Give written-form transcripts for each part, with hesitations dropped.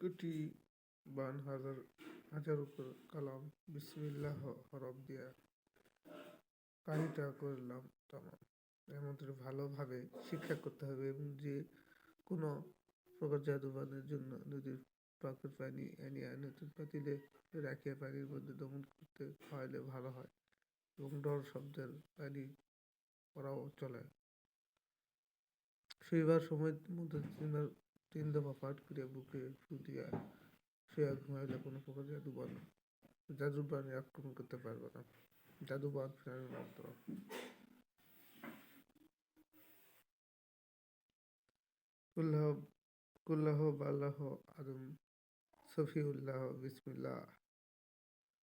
কোটি বান হাজার হাজার উপর কালাম বিসমিল্লাহ হরফ দিয়া কাহিটা করলাম তামাম। এর মধ্যে ভালোভাবে শিক্ষা করতে হবে এবং যে কোনো প্রকার জাদুবানের জন্য নদীর পাকের পানি আনিয়া নতুন পাতিলে রাখিয়া পানির মধ্যে দমন করতে খাওয়াইলে ভালো হয় এবং ডর শব্দের পানি করাও চলে। শোইবার সময় মধ্যে তিন দফা পাঠ করিয়া বুকে ফু দিয়া শুয়া ঘুমাইলে কোনো প্রকার জাদুবান আক্রমণ করতে পারবে না। জাদুবান ফেরানোর মন্ত্র। কুল্লাহ বাল্লাহ আদম সফিউল্লাহ বিসমিল্লাহ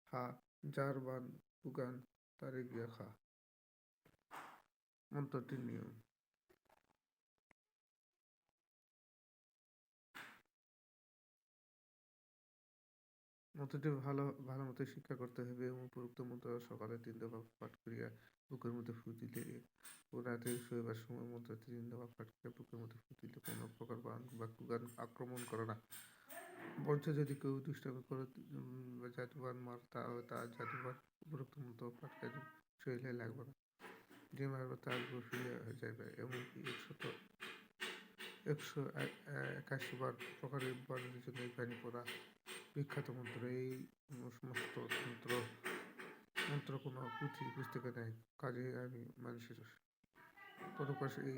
হা যার বান পুগান তারে গিয়া খা। মন্ত্রটির নিয়ম: মন্ত্রটি ভালো মতো শিক্ষা করতে হবে এবং উপরোক্ত মন্ত্র সকালে 3 দফা পাঠ করিয়া বুকের মধ্যে ফু দিলে ও রাতে শোইবার সময় মন্ত্রটি 3 দফা পাঠ করিয়া বুকের মধ্যে ফু দিলে কোনো প্রকার বান বা কুগান আক্রমণ করে না। বঞ্চ যদি কেউ দুষ্টামি করে জাদুবান মার তার জাদুবান উপরোক্ত মন্ত্র পাঠ করে শরীরে লাগবে না, যে মারবে তার উপর ফিরে যাবে। এমনকি 181 বার প্রকারের বানের জন্য এই পানি পড়া বিখ্যাত মন্ত্র। এই সমস্ত মন্ত্র কোনো পুঁথি পুস্তকে নেই, কাজে আমি মানুষের পরপাশে এই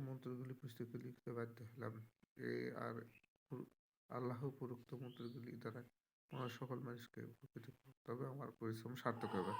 মন্ত্রগুলি পুস্তকে লিখতে বাধ্য হলাম। আর আল্লাহ উপরোক্ত মন্ত্রগুলি দ্বারা আমার সকল মানুষকে উপকৃত করুক, তবে আমার পরিশ্রম সার্থক হবে।